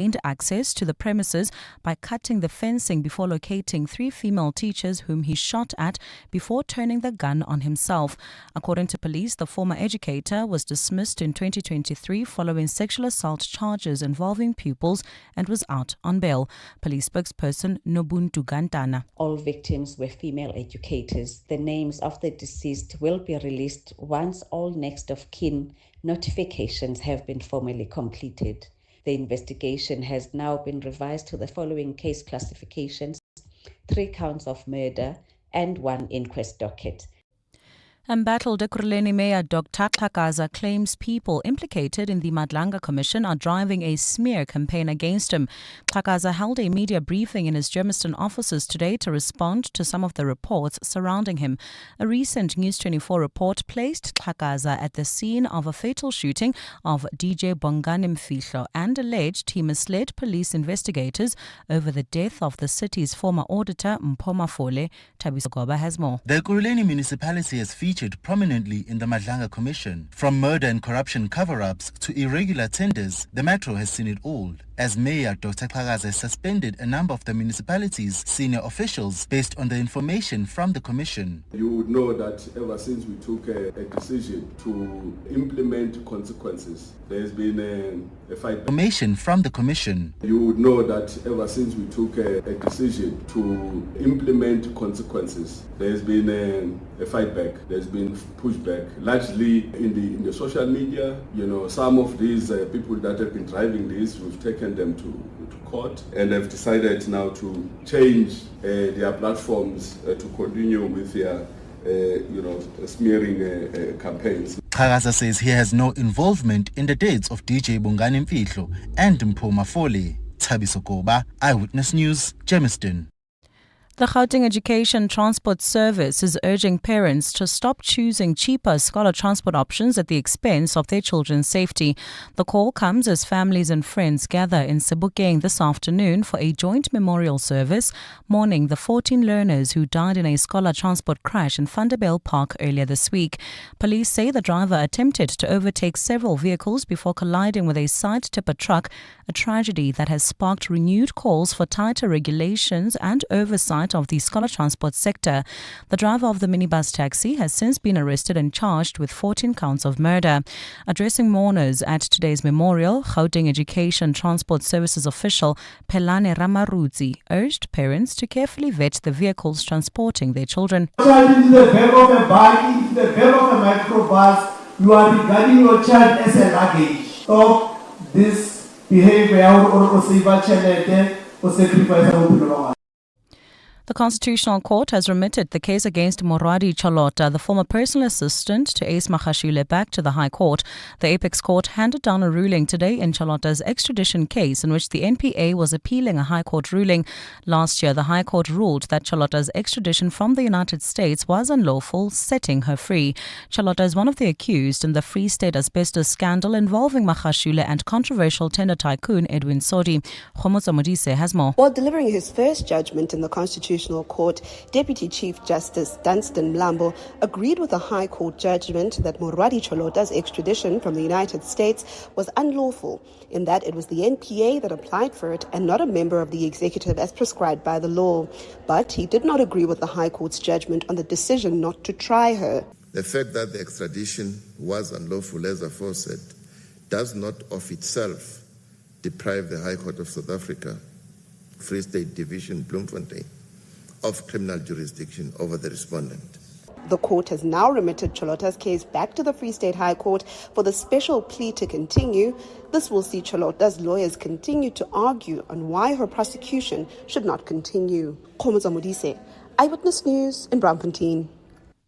gained access to the premises by cutting the fencing before locating 3 female teachers whom he shot at before turning the gun on himself. According to police, the former educator was dismissed in 2023 following sexual assault charges involving pupils and was out on bail. Police spokesperson Nobuntu Gantana. All victims were female educators. The names of the deceased will be released once all next of kin notifications have been formally completed. The investigation has now been revised to the following case classifications: 3 counts of murder and 1 inquest docket. Embattled Ekurhuleni Mayor Dr. Xhakaza claims people implicated in the Madlanga Commission are driving a smear campaign against him. Xhakaza held a media briefing in his Germiston offices today to respond to some of the reports surrounding him. A recent News 24 report placed Xhakaza at the scene of a fatal shooting of DJ Bongani Mfihlo and alleged he misled police investigators over the death of the city's former auditor Mpho Mafole. Thabiso Goba has more. The Ekurhuleni municipality has featured prominently in the Madlanga Commission. From murder and corruption cover-ups to irregular tenders, the metro has seen it all. As Mayor Dr. Xhakaza has suspended a number of the municipality's senior officials based on the information from the Commission. You would know that ever since we took a decision to implement consequences, there's been a fight. Information from the Commission. You would know that ever since we took a decision to implement consequences, there's been a fight back. There's been pushback, largely in the social media. You know, some of these people that have been driving this, we've taken them to court and have decided now to change their platforms to continue with their smearing campaigns. Xhakaza says he has no involvement in the deaths of DJ Bongani Mfihlo and Mpho Mafole. Thabiso Goba, Eyewitness News, Germiston. The Gauteng Education Transport Service is urging parents to stop choosing cheaper scholar transport options at the expense of their children's safety. The call comes as families and friends gather in Sebokeng this afternoon for a joint memorial service mourning the 14 learners who died in a scholar transport crash in Vanderbijl Park earlier this week. Police say the driver attempted to overtake several vehicles before colliding with a side tipper truck, a tragedy that has sparked renewed calls for tighter regulations and oversight of the scholar transport sector. The driver of the minibus taxi has since been arrested and charged with 14 counts of murder. Addressing mourners at today's memorial, Gauteng Education Transport Services official Pelane Ramarudzi urged parents to carefully vet the vehicles transporting their children. Child into the back of a bike, into the back of a microbus, you are regarding your child as a luggage. Stop this behavior or sacrifice. The Constitutional Court has remitted the case against Moradi Chalota, the former personal assistant to Ace Magashule, back to the High Court. The Apex Court handed down a ruling today in Chalota's extradition case in which the NPA was appealing a High Court ruling. Last year, the High Court ruled that Chalota's extradition from the United States was unlawful, setting her free. Chalota is one of the accused in the Free State asbestos scandal involving Magashule and controversial tender tycoon Edwin Sodi. Khomotso Modise has more. While delivering his first judgment in the Constitutional Court, Deputy Chief Justice Dunstan Mlambo agreed with the High Court judgment that Moradi Chalota's extradition from the United States was unlawful, in that it was the NPA that applied for it and not a member of the executive as prescribed by the law. But he did not agree with the High Court's judgment on the decision not to try her. The fact that the extradition was unlawful, as aforesaid, does not of itself deprive the High Court of South Africa, Free State Division, Bloemfontein, of criminal jurisdiction over the respondent. The court has now remitted Chalota's case back to the Free State High Court for the special plea to continue. This will see Chalota's lawyers continue to argue on why her prosecution should not continue. Khomotso Modise, Eyewitness News in Braamfontein.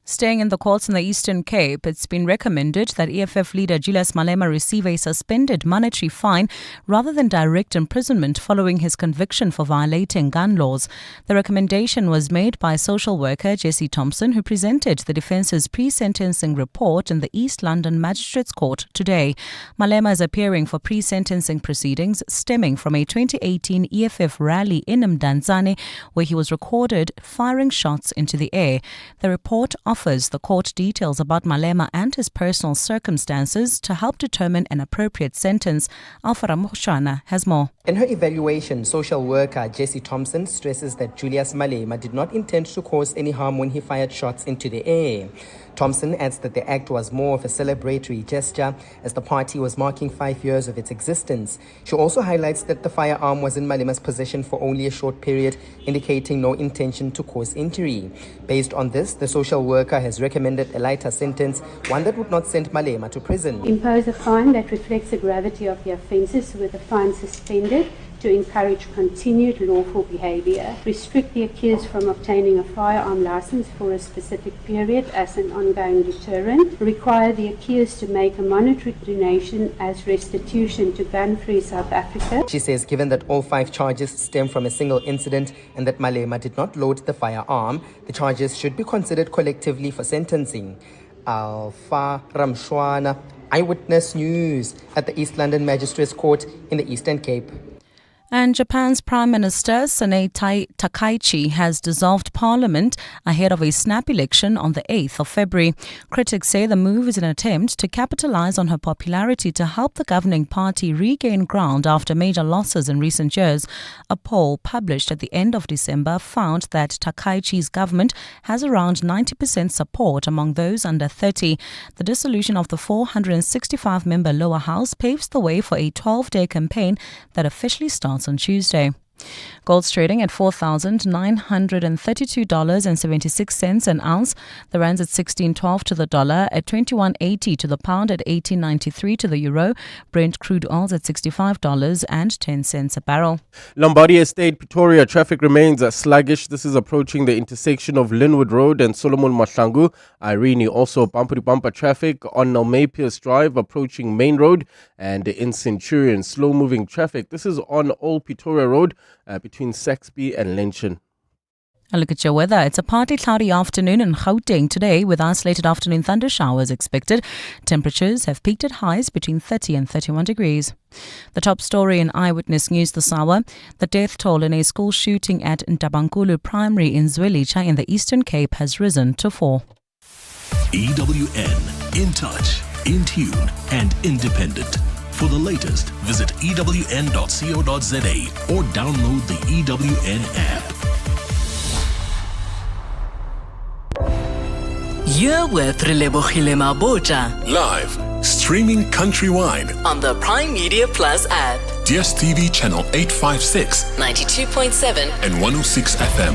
Staying in the courts in the Eastern Cape, it's been recommended that EFF leader Julius Malema receive a suspended monetary fine rather than direct imprisonment following his conviction for violating gun laws. The recommendation was made by social worker Jessie Thompson, who presented the defence's pre-sentencing report in the East London Magistrates Court today. Malema is appearing for pre-sentencing proceedings stemming from a 2018 EFF rally in Mdantsane where he was recorded firing shots into the air. The report offers the court details about Malema and his personal circumstances to help determine an appropriate sentence. Alfara Moshana has more. In her evaluation, social worker Jessie Thompson stresses that Julius Malema did not intend to cause any harm when he fired shots into the air. Thompson adds that the act was more of a celebratory gesture as the party was marking 5 years of its existence. She also highlights that the firearm was in Malema's possession for only a short period, indicating no intention to cause injury. Based on this, the social worker has recommended a lighter sentence, one that would not send Malema to prison. Impose a fine that reflects the gravity of the offences, with the fine suspended to encourage continued lawful behaviour. Restrict the accused from obtaining a firearm licence for a specific period as an ongoing deterrent. Require the accused to make a monetary donation as restitution to Gun Free South Africa. She says given that all 5 charges stem from a single incident and that Malema did not load the firearm, the charges should be considered collectively for sentencing. Alfa Ramshwana, Eyewitness News at the East London Magistrates Court in the Eastern Cape. And Japan's Prime Minister Sanae Takaichi has dissolved parliament ahead of a snap election on the 8th of February. Critics say the move is an attempt to capitalize on her popularity to help the governing party regain ground after major losses in recent years. A poll published at the end of December found that Takaichi's government has around 90% support among those under 30. The dissolution of the 465-member lower house paves the way for a 12-day campaign that officially starts on Tuesday. Gold's trading at $4,932.76 an ounce. The rand's at 16.12 to the dollar, at 21.80 to the pound, at 18.93 to the euro. Brent crude oil's at $65.10 a barrel. Lombardy Estate, Pretoria, traffic remains sluggish. This is approaching the intersection of Linwood Road and Solomon Mahlangu. Irene, also bumper-to-bumper traffic on Nelmapius Drive approaching Main Road, and in Centurion, slow-moving traffic. This is on Old Pretoria Road between Saxby and Lenshin. A look at your weather. It's a partly cloudy afternoon in Gauteng today with isolated afternoon thunder showers expected. Temperatures have peaked at highs between 30 and 31 degrees. The top story in Eyewitness News this hour: the death toll in a school shooting at Ntabankulu Primary in Zwelitsha in the Eastern Cape has risen to 4. EWN, in touch, in tune and independent. For the latest, visit ewn.co.za or download the EWN app. You're with Relebogile Mabotja. Live, streaming countrywide On the Prime Media Plus app. DSTV channel 856, 92.7 and 106 FM.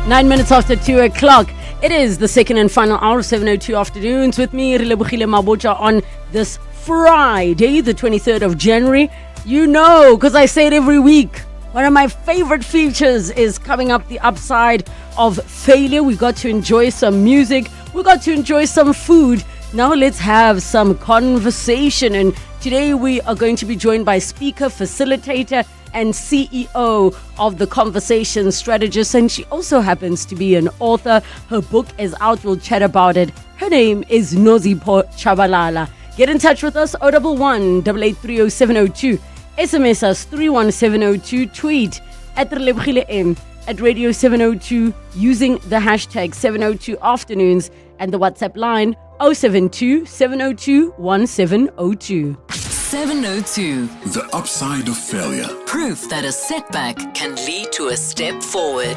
Nine minutes after 2 o'clock. It is the second and final hour of 7:02 afternoons with me, Relebogile Mabotja, on this Friday, the 23rd of January. You know, because I say it every week, one of my favorite features is coming up the upside of failure. We got to enjoy some music. We got to enjoy some food. Now let's have some conversation. And today we are going to be joined by speaker, facilitator, and CEO of the Conversation Strategist, and she also happens to be an author. Her book is out. We'll chat about it. Her name is Nozipho Tshabalala. Get in touch with us, 011 883 0702. SMS us 31702. Tweet at Relebogile M, at Radio 702, using the hashtag 702 Afternoons, and the WhatsApp line 072 702 1702. 702. The upside of failure. Proof that a setback can lead to a step forward.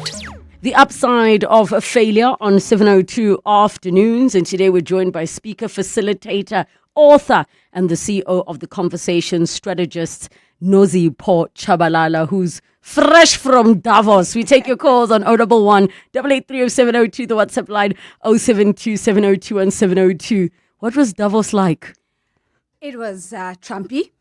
The upside of a failure on 702 Afternoons. And today we're joined by speaker, facilitator, author, and the CEO of the Conversation Strategist, Nozipho Tshabalala, who's fresh from Davos. We take your calls on 011 883 0702, the WhatsApp line 072 702 1702. What was Davos like? It was Trumpy.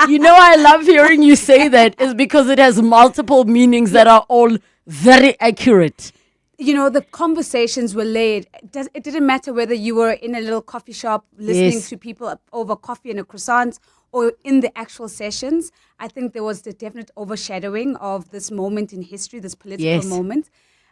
You know, I love hearing you say that, is because it has multiple meanings that are all very accurate. You know, the conversations were laid. It didn't matter whether you were in a little coffee shop listening to people over coffee and a croissant or in the actual sessions. I think there was the definite overshadowing of this moment in history, this political moment.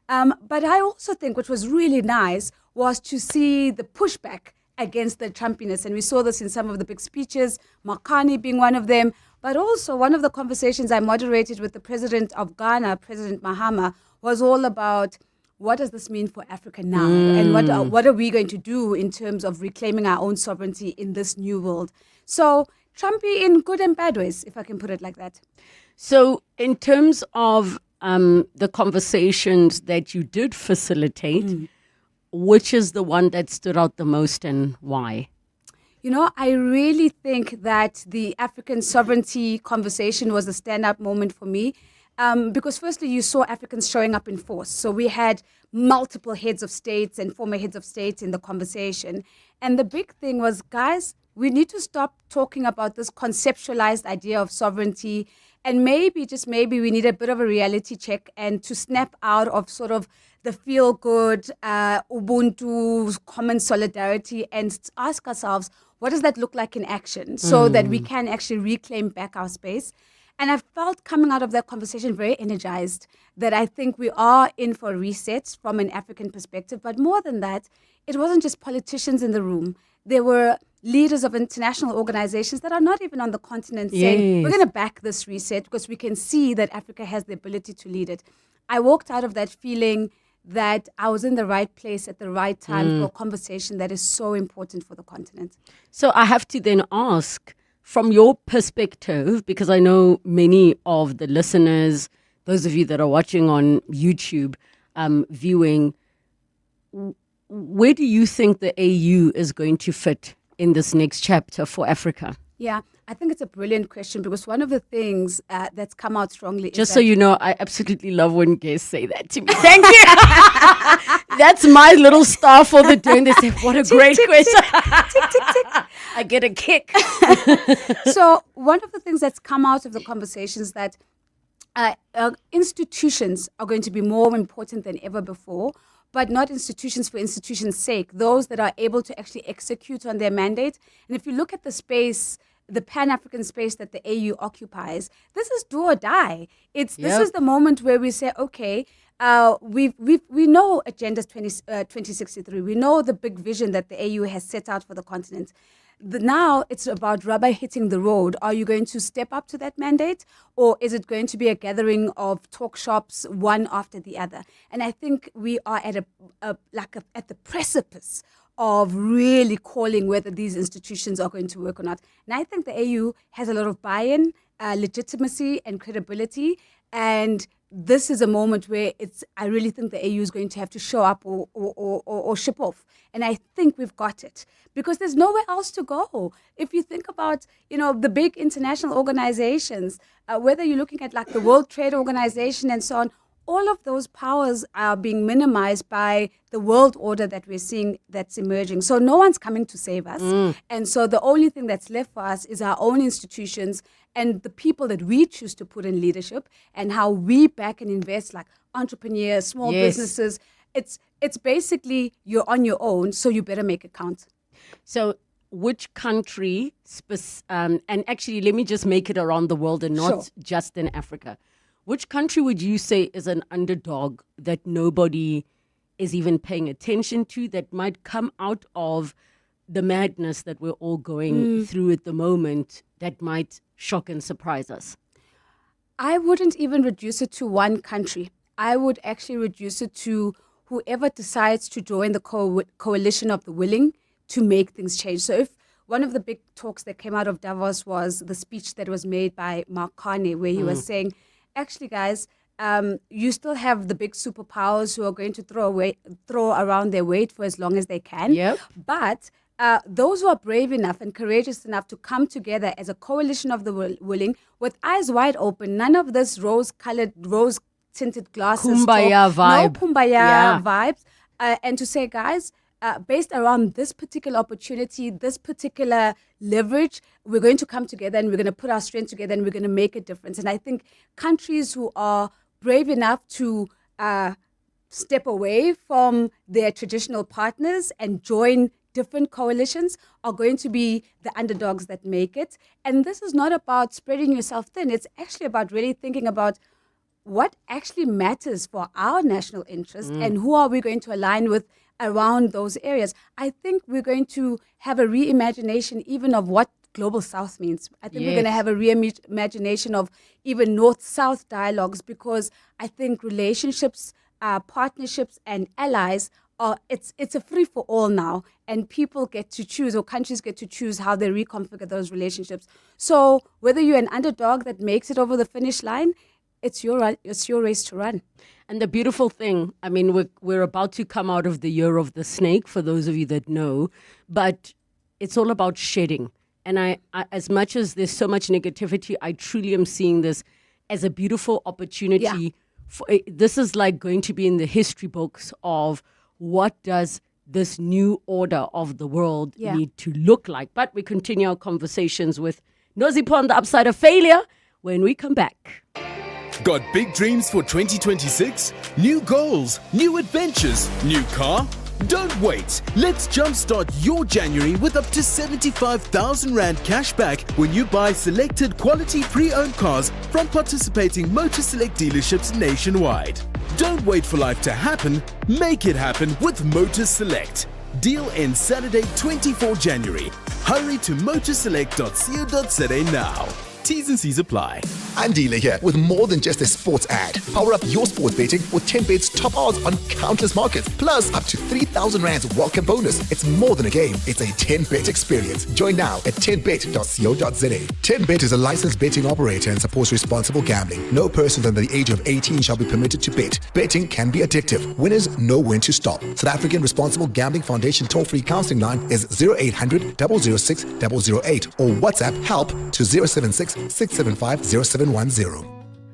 But I also think what was really nice was to see the pushback against the Trumpiness. And we saw this in some of the big speeches, Makani being one of them. But also one of the conversations I moderated with the president of Ghana, President Mahama, was all about what does this mean for Africa now? And what are we going to do in terms of reclaiming our own sovereignty in this new world? So Trumpy in good and bad ways, if I can put it like that. So in terms of the conversations that you did facilitate, which is the one that stood out the most and why? You know, I really think that the African sovereignty conversation was a stand-up moment for me. Because firstly, you saw Africans showing up in force. So we had multiple heads of states and former heads of states in the conversation. And the big thing was, guys, we need to stop talking about this conceptualized idea of sovereignty. And maybe, just maybe, we need a bit of a reality check and to snap out of sort of the feel-good, Ubuntu, common solidarity and ask ourselves, what does that look like in action so that we can actually reclaim back our space? And I felt coming out of that conversation very energized that I think we are in for a reset from an African perspective. But more than that, it wasn't just politicians in the room. There were leaders of international organizations that are not even on the continent saying, we're going to back this reset because we can see that Africa has the ability to lead it. I walked out of that feeling that I was in the right place at the right time for a conversation that is so important for the continent. So I have to then ask, from your perspective, because I know many of the listeners, those of you that are watching on YouTube, viewing, where do you think the AU is going to fit in this next chapter for Africa? Yeah, I think it's a brilliant question because one of the things that's come out strongly is just so you know, I absolutely love when guests say that to me. Thank you. That's my little star for the day. And they say, what a great question. Tick, tick, tick. I get a kick. So one of the things that's come out of the conversations that institutions are going to be more important than ever before, but not institutions for institutions' sake, those that are able to actually execute on their mandate. And if you look at the space, the Pan-African space that the AU occupies, this is do or die. This is the moment where we say, okay, we know Agenda 2063. We know the big vision that the AU has set out for the continent. Now it's about rubber hitting the road. Are you going to step up to that mandate, or is it going to be a gathering of talk shops, one after the other? And I think we are at at the precipice of really calling whether these institutions are going to work or not. And I think the AU has a lot of buy-in, legitimacy, and credibility. And this is a moment where I really think the AU is going to have to show up or ship off. And I think we've got it because there's nowhere else to go. If you think about, the big international organizations, whether you're looking at like the World Trade Organization and so on, all of those powers are being minimized by the world order that we're seeing that's emerging. So no one's coming to save us. And so the only thing that's left for us is our own institutions and the people that we choose to put in leadership and how we back and invest, like entrepreneurs, small businesses. It's basically you're on your own, so you better make it count. So which country, and actually let me just make it around the world and not just in Africa. Which country would you say is an underdog that nobody is even paying attention to, that might come out of the madness that we're all going through at the moment, that might shock and surprise us? I wouldn't even reduce it to one country. I would actually reduce it to whoever decides to join the coalition of the willing to make things change. So if one of the big talks that came out of Davos was the speech that was made by Mark Carney, where he was saying, actually, guys, you still have the big superpowers who are going to throw around their weight for as long as they can. Yep. But those who are brave enough and courageous enough to come together as a coalition of the willing, with eyes wide open, none of this rose-tinted glasses. Kumbaya vibe. No kumbaya vibes. And to say, guys, based around this particular opportunity, this particular leverage, we're going to come together and we're going to put our strength together and we're going to make a difference. And I think countries who are brave enough to step away from their traditional partners and join different coalitions are going to be the underdogs that make it. And this is not about spreading yourself thin. It's actually about really thinking about what actually matters for our national interest and who are we going to align with around those areas. I think we're going to have a reimagination even of what Global South means. I think we're going to have a reimagination of even North-South dialogues, because I think relationships, partnerships and allies it's a free for all now, and people get to choose, or countries get to choose how they reconfigure those relationships. So whether you're an underdog that makes it over the finish line, it's your race to run. And the beautiful thing, I mean, we're about to come out of the year of the snake, for those of you that know, but it's all about shedding. And I as much as there's so much negativity, I truly am seeing this as a beautiful opportunity. This is like going to be in the history books of what does this new order of the world need to look like. But we continue our conversations with Nozipho on the upside of failure when we come back. Got big dreams for 2026? New goals, new adventures, new car? Don't wait. Let's jumpstart your January with up to 75,000 Rand cash back when you buy selected quality pre-owned cars from participating Motor Select dealerships nationwide. Don't wait for life to happen. Make it happen with Motor Select. Deal ends Saturday, 24 January. Hurry to motorselect.co.za now. T's and C's apply. I'm Dealer here with more than just a sports ad. Power up your sports betting with 10 bets top odds on countless markets, plus up to 3,000 Rands welcome bonus. It's more than a game, it's a 10-bet experience. Join now at 10bet.co.za. 10bet is a licensed betting operator and supports responsible gambling. No person under the age of 18 shall be permitted to bet. Betting can be addictive. Winners know when to stop. South African Responsible Gambling Foundation toll-free counseling line is 0800 006 008 or WhatsApp help to 076 675 0710.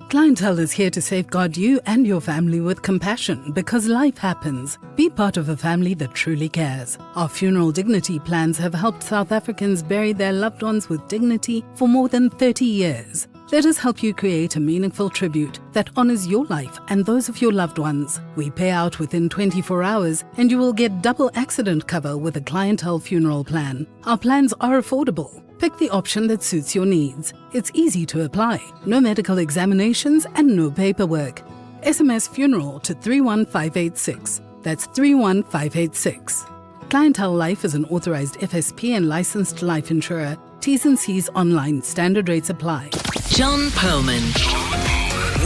Clientele is here to safeguard you and your family with compassion, because life happens. Be part of a family that truly cares. Our funeral dignity plans have helped South Africans bury their loved ones with dignity for more than 30 years. Let us help you create a meaningful tribute that honors your life and those of your loved ones. We pay out within 24 hours and you will get double accident cover with a clientele funeral plan. Our plans are affordable. Pick the option that suits your needs. It's easy to apply. No medical examinations and no paperwork. SMS funeral to 31586. That's 31586. Clientele Life is an authorized FSP and licensed life insurer. T's and C's online. Standard rates apply. John Perlman.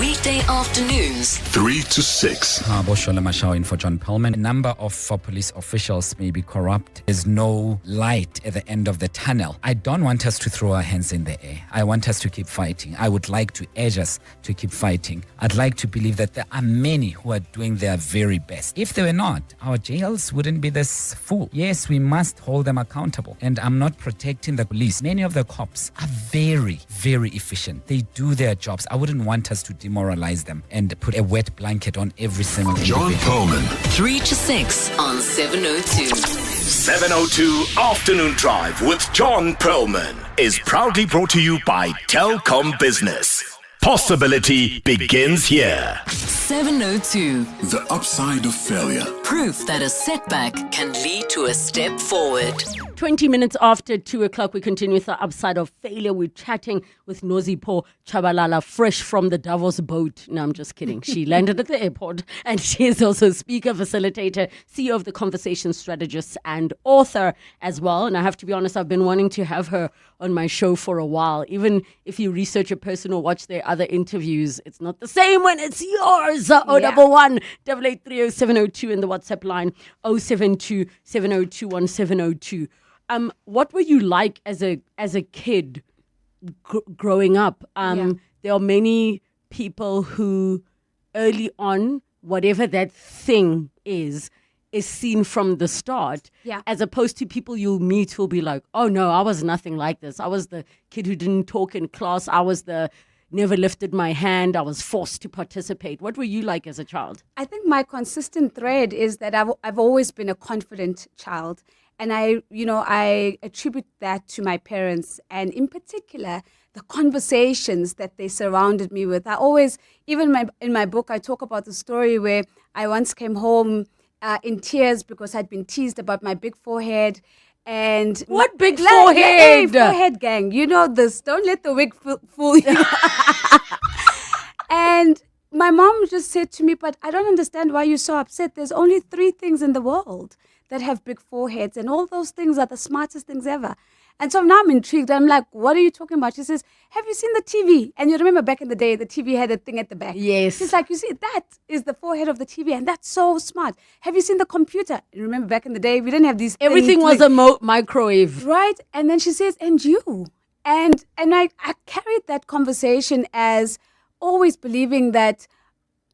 Weekday afternoons, 3 to 6. Boshola Mashao in for John Perlman. A number of police officials may be corrupt. There's no light at the end of the tunnel. I don't want us to throw our hands in the air. I want us to keep fighting. I would like to urge us to keep fighting. I'd like to believe that there are many who are doing their very best. If they were not, our jails wouldn't be this full. Yes, we must hold them accountable. And I'm not protecting the police. Many of the cops are very, very efficient. They do their jobs. I wouldn't want us to demoralize them and put a wet blanket on every single John Perlman. 3 to 6 on 702. 702 Afternoon Drive with John Perlman is proudly brought to you by Telkom Business. Possibility begins here. 702. The upside of failure. Proof that a setback can lead to a step forward. 20 minutes after 2 o'clock, we continue with the upside of failure. We're chatting with Nozipho Tshabalala, fresh from the Davos boat. No, I'm just kidding. She landed at the airport, and she is also a speaker, facilitator, CEO of the Conversation Strategist, and author as well. And I have to be honest, I've been wanting to have her on my show for a while. Even if you research a person or watch their other interviews, it's not the same when it's yours. 011 8830 702 in the WhatsApp line 072 702 1702. What were you like as a kid growing up? There are many people who early on, whatever that thing is seen from the start, as opposed to people you'll meet who'll be like, oh no, I was nothing like this. I was the kid who didn't talk in class. I was the never lifted my hand. I was forced to participate. What were you like as a child? I think my consistent thread is that I've always been a confident child. And I attribute that to my parents, and in particular, the conversations that they surrounded me with. I always, even in my book, I talk about the story where I once came home in tears because I'd been teased about my big forehead. And what big forehead? Forehead gang. You know this. Don't let the wig fool you. And my mom just said to me, but I don't understand why you're so upset. There's only 3 things in the world that have big foreheads, and all those things are the smartest things ever. And so now I'm intrigued. I'm like, what are you talking about? She says, have you seen the TV? And you remember back in the day, the TV had a thing at the back. Yes. She's like, you see, that is the forehead of the TV, and that's so smart. Have you seen the computer? And remember back in the day, we didn't have these Everything was a microwave. Right? And then she says, and you. And I carried that conversation as always believing that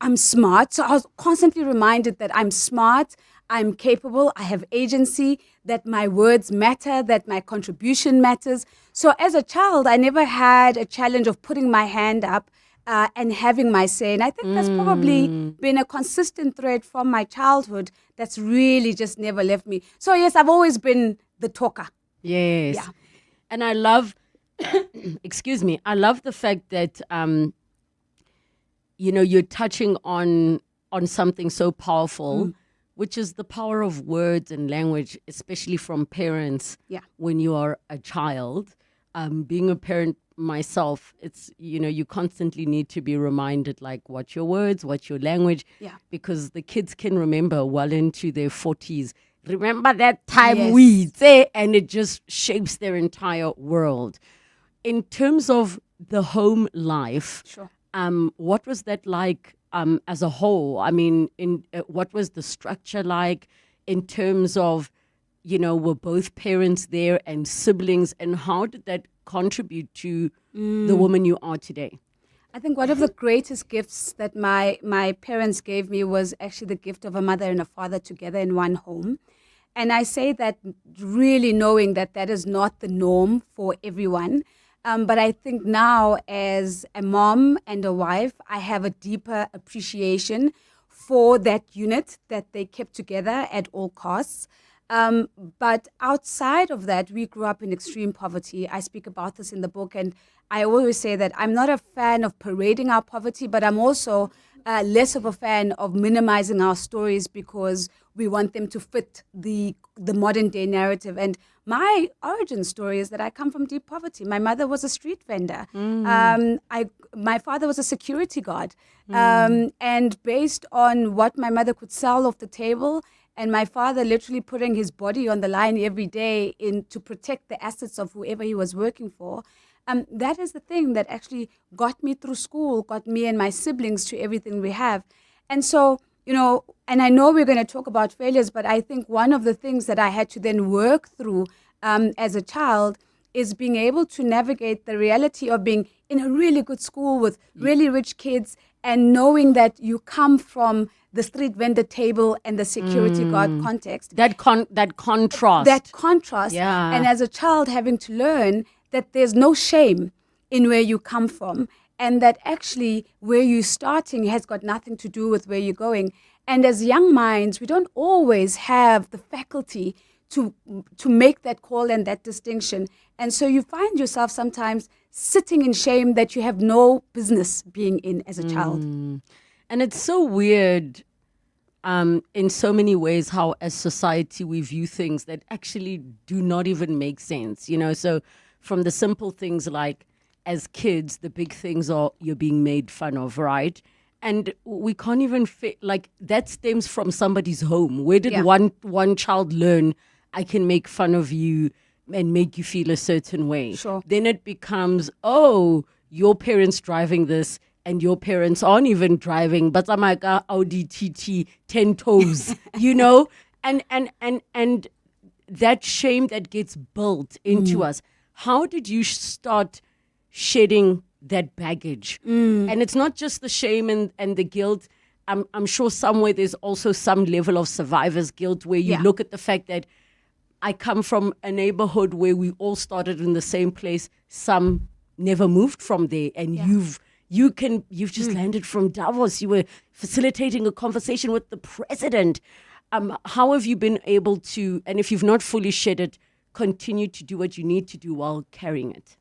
I'm smart. So I was constantly reminded that I'm smart, I'm capable, I have agency, that my words matter, that my contribution matters. So as a child, I never had a challenge of putting my hand up and having my say. And I think that's probably been a consistent thread from my childhood that's really just never left me. So yes, I've always been the talker. Yes. Yeah. And I love, excuse me, I love the fact that, you're touching on something so powerful, which is the power of words and language, especially from parents when you are a child. Being a parent myself, it's, you constantly need to be reminded, like, what's your words, what's your language, because the kids can remember well into their 40s. Remember that time we say, and it just shapes their entire world. In terms of the home life, what was that like as a whole? I mean, what was the structure like in terms of, were both parents there and siblings, and how did that contribute to the woman you are today? I think one of the greatest gifts that my parents gave me was actually the gift of a mother and a father together in one home. And I say that really knowing that that is not the norm for everyone. But I think now, as a mom and a wife, I have a deeper appreciation for that unit that they kept together at all costs. But outside of that, we grew up in extreme poverty. I speak about this in the book, and I always say that I'm not a fan of parading our poverty, but I'm also less of a fan of minimizing our stories because we want them to fit the modern day narrative. And my origin story is that I come from deep poverty. My mother was a street vendor. My father was a security guard. And based on what my mother could sell off the table, and my father literally putting his body on the line every day to protect the assets of whoever he was working for, that is the thing that actually got me through school, got me and my siblings to everything we have. And so, and I know we're going to talk about failures, but I think one of the things that I had to then work through as a child is being able to navigate the reality of being in a really good school with really rich kids, and knowing that you come from the street vendor table and the security guard context. That contrast. That contrast. Yeah. And as a child having to learn that there's no shame in where you come from, and that actually where you're starting has got nothing to do with where you're going. And as young minds, we don't always have the faculty to make that call and that distinction. And so you find yourself sometimes sitting in shame that you have no business being in as a child. And it's so weird in so many ways how as society we view things that actually do not even make sense. So from the simple things like, as kids, the big things are you're being made fun of, right? And we can't even that stems from somebody's home. Where did one child learn, I can make fun of you and make you feel a certain way? Sure. Then it becomes, oh, your parents driving this and your parents aren't even driving, but I'm like Audi TT 10 toes, and that shame that gets built into us. How did you start shedding that baggage? And it's not just the shame and the guilt. I'm sure somewhere there's also some level of survivor's guilt where you look at the fact that I come from a neighborhood where we all started in the same place. Some never moved from there, and you've just landed from Davos. You were facilitating a conversation with the president. how have you been able to, and if you've not fully shed it, continue to do what you need to do while carrying it?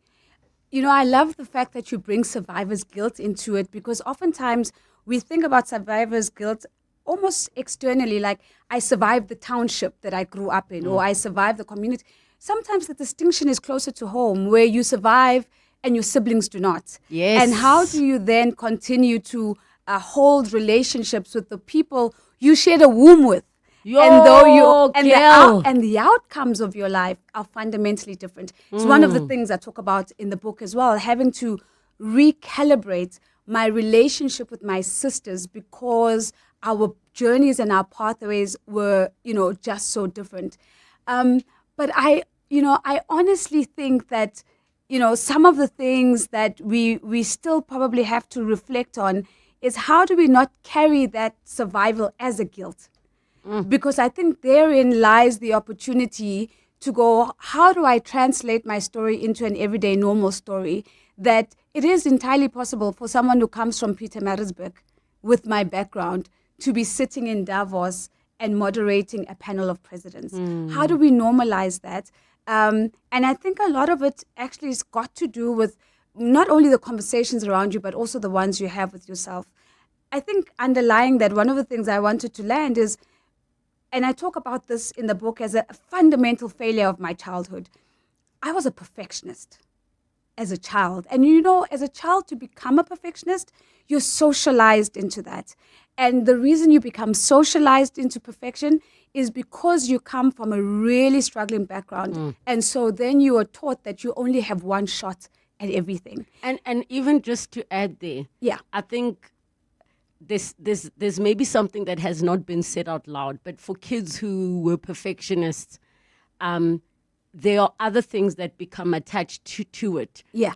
You know, I love the fact that you bring survivor's guilt into it, because oftentimes we think about survivor's guilt almost externally, like I survived the township that I grew up in, or I survived the community. Sometimes the distinction is closer to home, where you survive and your siblings do not. Yes. And how do you then continue to hold relationships with the people you shared a womb with? And though the outcomes of your life are fundamentally different. It's one of the things I talk about in the book as well, having to recalibrate my relationship with my sisters, because our journeys and our pathways were, just so different. But I honestly think that, some of the things that we still probably have to reflect on is, how do we not carry that survival as a guilt? Because I think therein lies the opportunity to go, how do I translate my story into an everyday normal story, that it is entirely possible for someone who comes from Pietermaritzburg with my background to be sitting in Davos and moderating a panel of presidents. How do we normalize that? And I think a lot of it actually has got to do with not only the conversations around you, but also the ones you have with yourself. I think underlying that, one of the things I wanted to land is, and I talk about this in the book as a fundamental failure of my childhood. I was a perfectionist as a child. And as a child, to become a perfectionist, you're socialized into that. And the reason you become socialized into perfection is because you come from a really struggling background. And so then you are taught that you only have one shot at everything. And even just to add there, I think there's maybe something that has not been said out loud, but for kids who were perfectionists, there are other things that become attached to it. Yeah.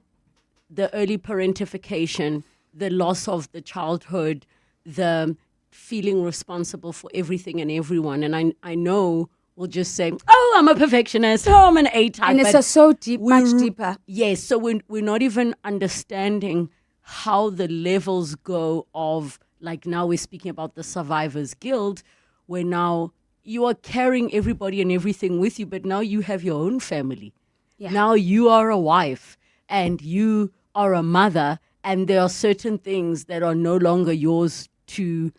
The early parentification, the loss of the childhood, the feeling responsible for everything and everyone. And I know we'll just say, oh, I'm a perfectionist, oh, I'm an A-type. And it's so deep, much deeper. Yes, so we're not even understanding how the levels go of, like now we're speaking about the survivor's guilt, where now you are carrying everybody and everything with you, but now you have your own family. Yeah. Now you are a wife and you are a mother, and there are certain things that are no longer yours to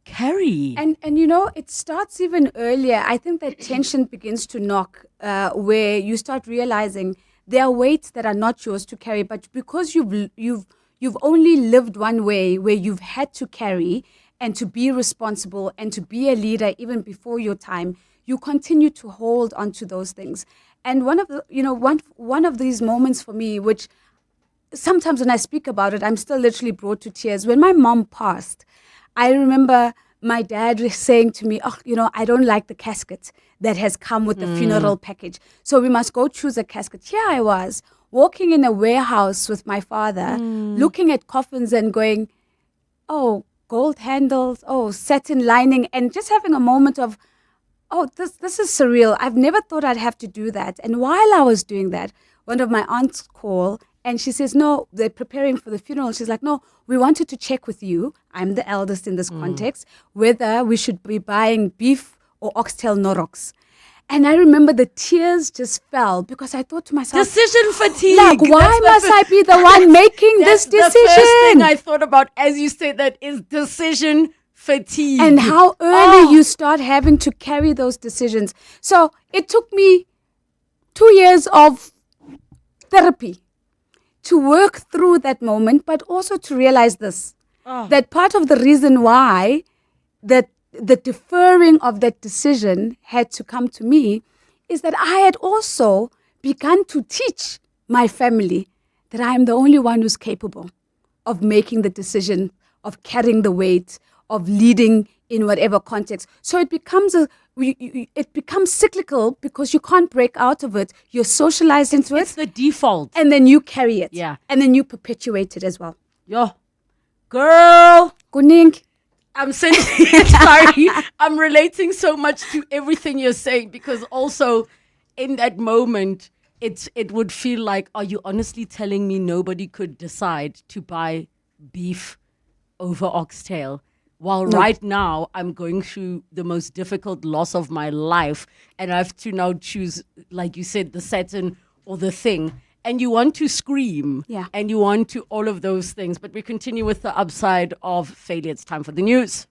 carry. And it starts even earlier. I think that tension begins to knock, where you start realizing there are weights that are not yours to carry, but because you've only lived one way, where you've had to carry and to be responsible and to be a leader even before your time, you continue to hold on to those things. And one of these moments for me, which sometimes when I speak about it, I'm still literally brought to tears. When my mom passed, I remember my dad saying to me, I don't like the casket that has come with the funeral package, so we must go choose a casket. Here I was, walking in a warehouse with my father, looking at coffins and going, oh, gold handles, oh, satin lining, and just having a moment of, oh, this is surreal. I've never thought I'd have to do that. And while I was doing that, one of my aunts called and she says, no, they're preparing for the funeral. She's like, no, we wanted to check with you, I'm the eldest in this context, whether we should be buying beef or oxtail norox. And I remember the tears just fell, because I thought to myself, decision fatigue. Like, why must I be the one making this decision? The first thing I thought about as you said that is decision fatigue. And how early you start having to carry those decisions. So it took me 2 years of therapy to work through that moment, but also to realize this, that part of the reason why the deferring of that decision had to come to me is that I had also begun to teach my family that I am the only one who's capable of making the decision, of carrying the weight, of leading in whatever context. So it becomes it becomes cyclical, because you can't break out of it. You're socialized into it. It's the default. And then you carry it. Yeah. And then you perpetuate it as well. Yo, girl. Kuning. I'm saying, sorry, I'm relating so much to everything you're saying, because also in that moment, it would feel like, are you honestly telling me nobody could decide to buy beef over oxtail? While right now, I'm going through the most difficult loss of my life, and I have to now choose, like you said, the Saturn or the thing. And you want to scream, and you want to all of those things. But we continue with the upside of failure. It's time for the news.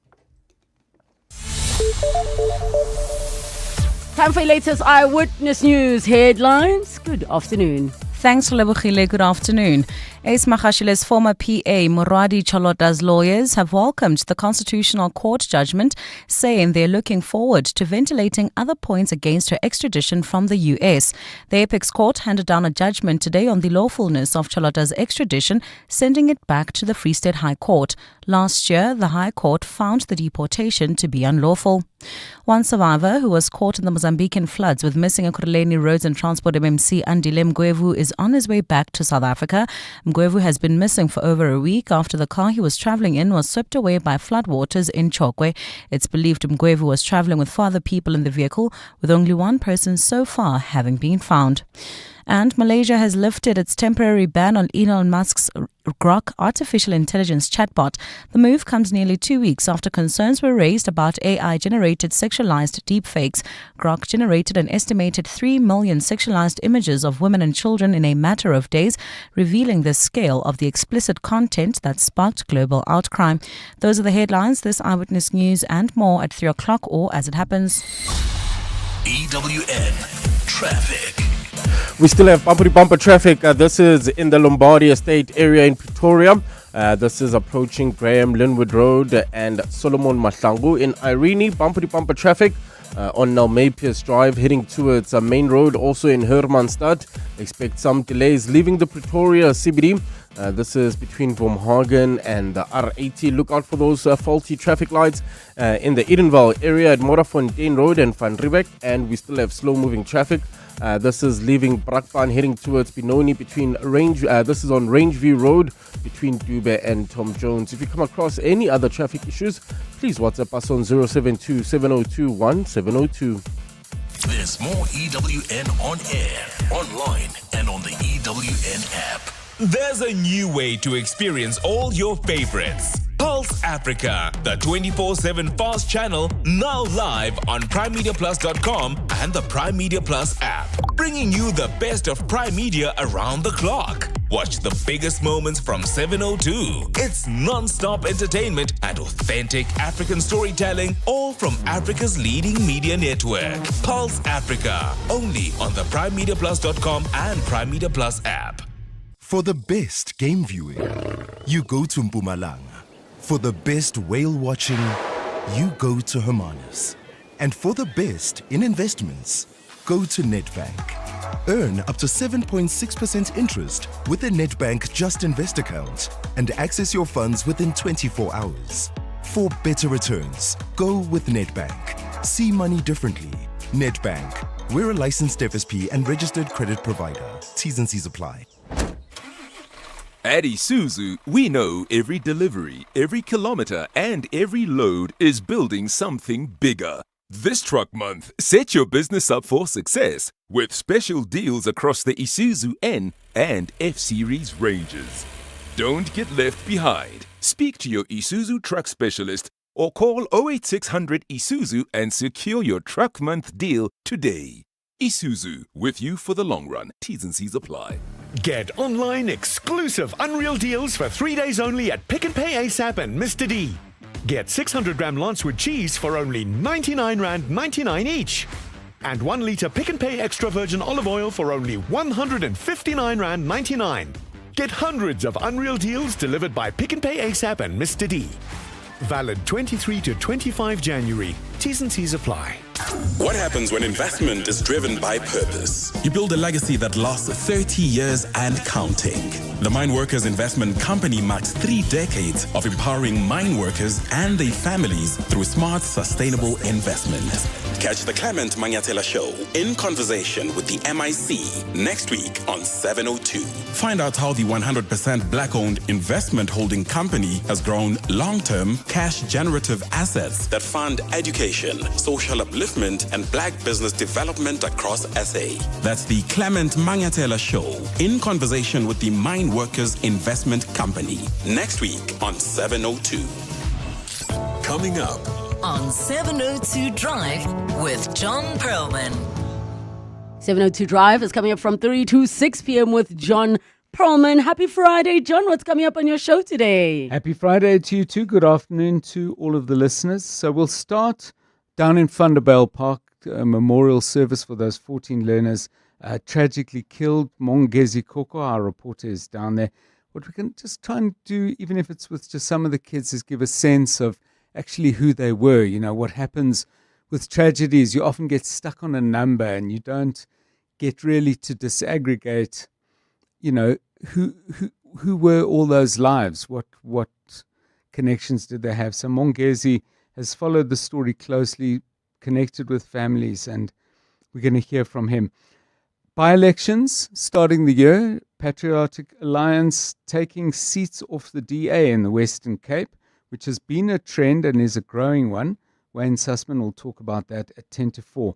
Time for your latest Eyewitness News headlines. Good afternoon. Thanks, Relebogile. Good afternoon. Ace Magashile's former PA, Moradi Chalota's lawyers have welcomed the Constitutional Court judgment, saying they're looking forward to ventilating other points against her extradition from the US. The Apex Court handed down a judgment today on the lawfulness of Chalota's extradition, sending it back to the Free State High Court. Last year, the High Court found the deportation to be unlawful. One survivor who was caught in the Mozambican floods with missing Ekurhuleni Roads and Transport MMC Andile Mgwevu is on his way back to South Africa. Mgwevu has been missing for over a week after the car he was travelling in was swept away by floodwaters in Chokwe. It's believed Mgwevu was travelling with 4 other people in the vehicle, with only one person so far having been found. And Malaysia has lifted its temporary ban on Elon Musk's Grok artificial intelligence chatbot. The move comes nearly 2 weeks after concerns were raised about AI-generated sexualized deepfakes. Grok generated an estimated 3 million sexualized images of women and children in a matter of days, revealing the scale of the explicit content that sparked global outcry. Those are the headlines. This Eyewitness News and more at 3 o'clock or as it happens. EWN Traffic. We still have bumper traffic. This is in the Lombardy Estate area in Pretoria. This is approaching Graham Linwood Road and Solomon Mahlangu. In Irene, bumper traffic on Nalmapius Drive heading towards Main Road. Also in Hermanstad, expect some delays leaving the Pretoria CBD. This is between Boomhagen and the R80. Look out for those faulty traffic lights in the Edenvale area at Morafontein Road and Van Riebeck. And we still have slow-moving traffic. This is leaving Brakpan heading towards Benoni between this is on Rangeview Road between Dube and Tom Jones. If you come across any other traffic issues, please WhatsApp us on 072 702 1702. There's more EWN on air, online, and on the EWN app. There's a new way to experience all your favorites. Pulse Africa, the 24/7 fast channel, now live on PrimeMediaPlus.com and the Prime Media Plus app, bringing you the best of Prime Media around the clock. Watch the biggest moments from 7:02. It's non-stop entertainment and authentic African storytelling, all from Africa's leading media network. Pulse Africa, only on the PrimeMediaPlus.com and Prime Media Plus app. For the best game viewing, you go to Mpumalanga. For the best whale watching, you go to Hermanus. And for the best in investments, go to Nedbank. Earn up to 7.6% interest with a Nedbank Just Invest account and access your funds within 24 hours. For better returns, go with Nedbank. See money differently. Nedbank. We're a licensed FSP and registered credit provider. T's and C's apply. At Isuzu, we know every delivery, every kilometer, and every load is building something bigger. This truck month, set your business up for success with special deals across the Isuzu N and F-Series ranges. Don't get left behind. Speak to your Isuzu truck specialist or call 08600 Isuzu and secure your truck month deal today. Isuzu, with you for the long run. T's and C's apply. Get online exclusive Unreal deals for 3 days only at Pick n Pay ASAP and Mr. D. Get 600-gram Lancewood cheese for only R99.99 each. And 1 litre Pick n Pay extra virgin olive oil for only R159.99. Get hundreds of Unreal deals delivered by Pick n Pay ASAP and Mr. D. Valid 23 to 25 January. T's and C's apply. What happens when investment is driven by purpose? You build a legacy that lasts 30 years and counting. The Mine Workers Investment Company marks 3 decades of empowering mine workers and their families through smart, sustainable investment. Catch the Clement Mangatela Show in conversation with the MIC next week on 702. Find out how the 100% black-owned investment holding company has grown long-term cash-generative assets that fund education, social upliftment, and black business development across SA. That's the Clement Mangatela Show in conversation with the Mine Workers Investment Company next week on 702. coming up on 702 Drive with John Perlman. 702 Drive is coming up from 3 to 6 p.m. with John Perlman. Happy Friday, John. What's coming up on your show today? Happy Friday to you too. Good afternoon to all of the listeners. So we'll start down in Vanderbijl Park, a memorial service for those 14 learners tragically killed. Mongezi Koko, our reporter, is down there. What we can just try and do, even if it's with just some of the kids, is give a sense of actually who they were. You know, what happens with tragedies, you often get stuck on a number and you don't get really to disaggregate, you know, who were all those lives? What connections did they have? So Mongezi has followed the story closely, connected with families, and we're going to hear from him. By-elections starting the year, Patriotic Alliance taking seats off the DA in the Western Cape, which has been a trend and is a growing one. Wayne Sussman will talk about that at 10 to 4.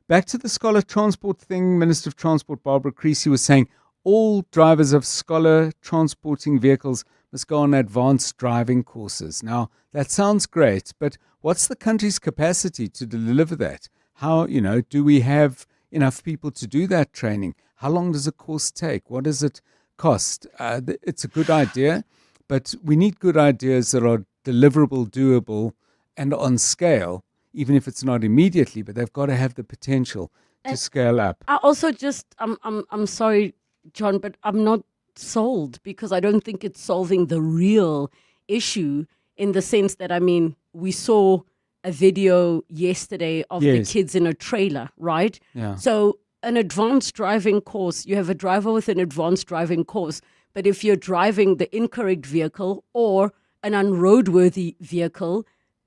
Back to the Scholar Transport thing, Minister of Transport Barbara Creasy was saying all drivers of Scholar transporting vehicles must go on advanced driving courses. Now, that sounds great, but what's the country's capacity to deliver that? How, you know, do we have enough people to do that training? How long does a course take? What does it cost? It's a good idea, but we need good ideas that are deliverable, doable, and on scale, even if it's not immediately, but they've got to have the potential to scale up. I also just, I'm sorry, John, but I'm not sold because I don't think it's solving the real issue in the sense that, I mean, we saw a video yesterday of the kids in a trailer, right? Yeah. So an advanced driving course, you have a driver with an advanced driving course, but if you're driving the incorrect vehicle or an unroadworthy vehicle,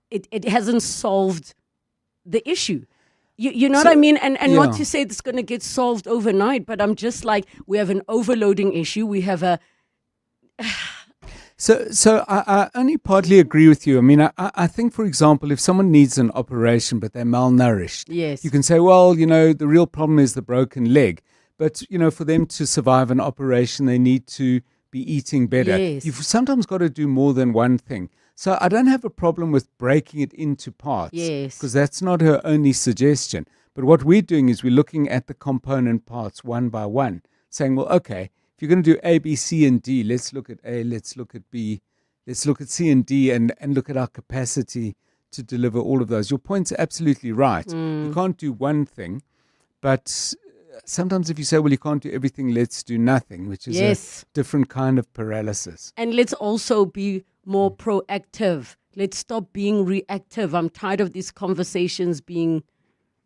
it hasn't solved the issue. You know what I mean? And not to say it's going to get solved overnight, but I'm just like, we have an overloading issue. We have a... So I only partly agree with you. I mean, I think, for example, if someone needs an operation but they're malnourished, yes, you can say, well, you know, the real problem is the broken leg. But, you know, for them to survive an operation, they need to be eating better. Yes. You've sometimes got to do more than one thing. So I don't have a problem with breaking it into parts. Yes. Because that's not her only suggestion. But what we're doing is we're looking at the component parts one by one, saying, well, okay, if you're going to do A, B, C, and D, let's look at A, let's look at B, let's look at C and D, and look at our capacity to deliver all of those. Your point's absolutely right. You can't do one thing, but sometimes if you say, well, you can't do everything, let's do nothing, which is a different kind of paralysis. And let's also be more proactive. Let's stop being reactive. I'm tired of these conversations being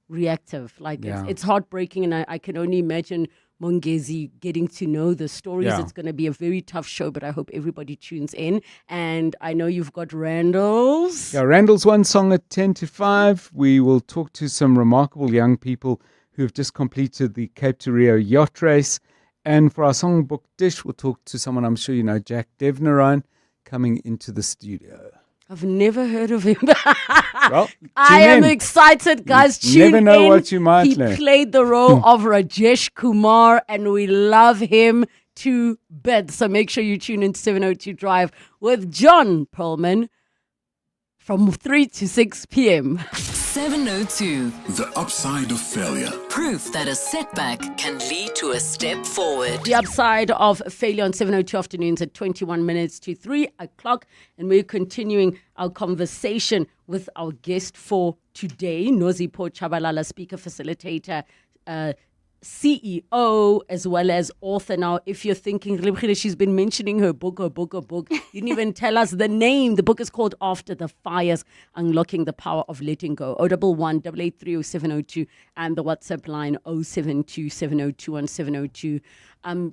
reactive. Like it's heartbreaking, and I can only imagine Mongezi getting to know the stories. It's going to be a very tough show, but I hope everybody tunes in. And I know you've got Randall's. Yeah, Randall's one song at 10 to 5. We will talk to some remarkable young people who have just completed the Cape to Rio yacht race. And for our songbook dish, we'll talk to someone I'm sure you know, Jack Devnerine, coming into the studio. I've never heard of him. Well, I am excited, guys. You Tune never know in. what you might He learn. played the role of Rajesh Kumar, and we love him to bits. So make sure you tune in to 702 Drive with John Perlman from 3 to 6 p.m. 702. The upside of failure. Proof that a setback can lead to a step forward. The upside of failure on 702 afternoons at 21 minutes to 3 o'clock. And we're continuing our conversation with our guest for today, Nozipho Tshabalala, speaker facilitator, CEO, as well as author. Now, if you're thinking, she's been mentioning her book. You didn't even tell us the name. The book is called After the Fires, Unlocking the Power of Letting Go. 011-883-0702 and the WhatsApp line 072-702-1702. I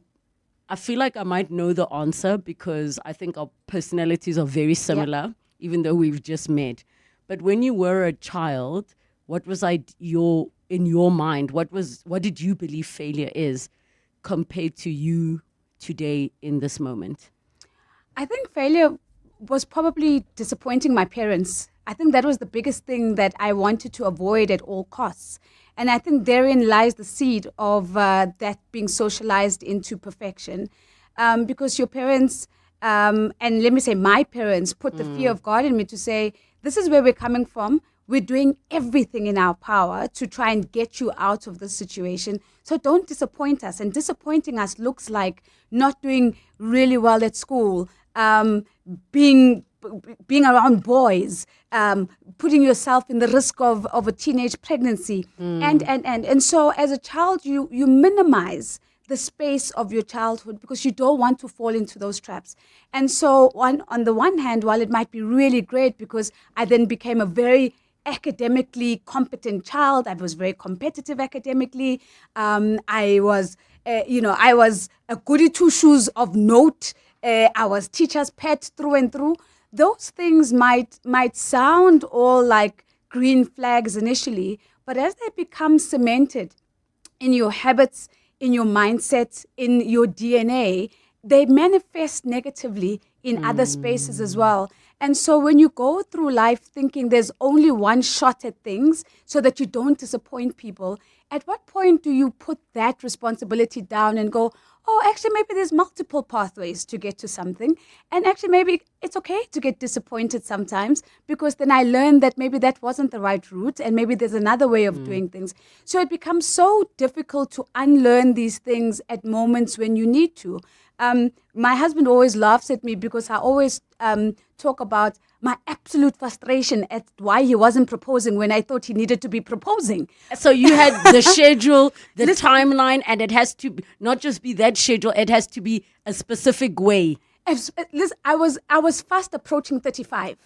feel like I might know the answer because I think our personalities are very similar, even though we've just met. But when you were a child, what was in your mind, what did you believe failure is compared to you today in this moment? I think failure was probably disappointing my parents. I think that was the biggest thing that I wanted to avoid at all costs. And I think therein lies the seed of that being socialized into perfection. Because your parents, and let me say my parents put the fear of God in me to say, this is where we're coming from. We're doing everything in our power to try and get you out of this situation. So don't disappoint us. And disappointing us looks like not doing really well at school, being around boys, putting yourself in the risk of a teenage pregnancy. And so as a child, you minimize the space of your childhood because you don't want to fall into those traps. And so on the one hand, while it might be really great because I then became a very academically competent child, I was very competitive academically. I was a goody two shoes of note. I was teacher's pet through and through. Those things might sound all like green flags initially, but as they become cemented in your habits, in your mindset, in your DNA, they manifest negatively in other spaces as well. And so when you go through life thinking there's only one shot at things so that you don't disappoint people, at what point do you put that responsibility down and go, oh, actually, maybe there's multiple pathways to get to something. And actually, maybe it's okay to get disappointed sometimes because then I learned that maybe that wasn't the right route and maybe there's another way of doing things. So it becomes so difficult to unlearn these things at moments when you need to. My husband always laughs at me because I always talk about my absolute frustration at why he wasn't proposing when I thought he needed to be proposing. So you had the schedule, the timeline, and it has to not just be that schedule, it has to be a specific way. Listen, I was fast approaching 35.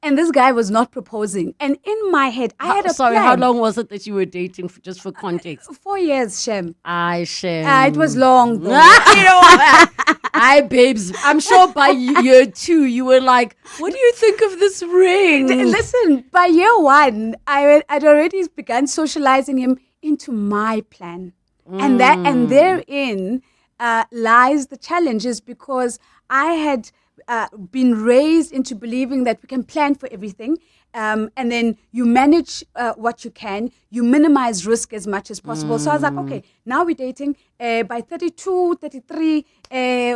And this guy was not proposing. And in my head, I had a plan. How long was it that you were dating, just for context? 4 years, Shem. Shem. It was long, though. Babes, I'm sure by year 2, you were like, what do you think of this ring? Listen, by year 1, I'd already begun socializing him into my plan. And therein lies the challenges because I had been raised into believing that we can plan for everything. And then you manage what you can, you minimize risk as much as possible. So I was like, okay, now we're dating. By 32, 33,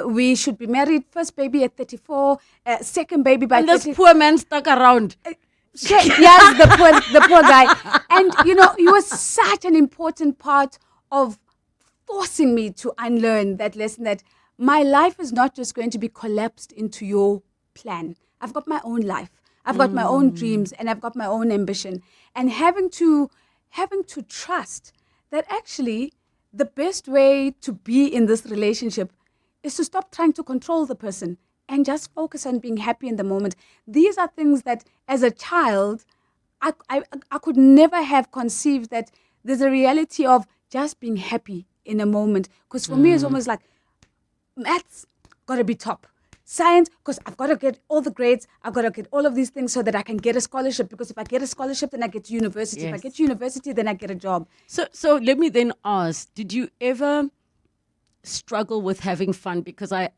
we should be married. First baby at 34, second baby by 30. And this poor man stuck around. Yes, the poor guy. And, he was such an important part of forcing me to unlearn that lesson that my life is not just going to be collapsed into your plan. I've got my own life. I've got my own dreams and I've got my own ambition. And having to trust that actually the best way to be in this relationship is to stop trying to control the person and just focus on being happy in the moment. These are things that as a child, I could never have conceived that there's a reality of just being happy in a moment. Because for me, it's almost like maths, got to be top. Science, because I've got to get all the grades. I've got to get all of these things so that I can get a scholarship. Because if I get a scholarship, then I get to university. Yes. If I get to university, then I get a job. So let me then ask, did you ever struggle with having fun? Because I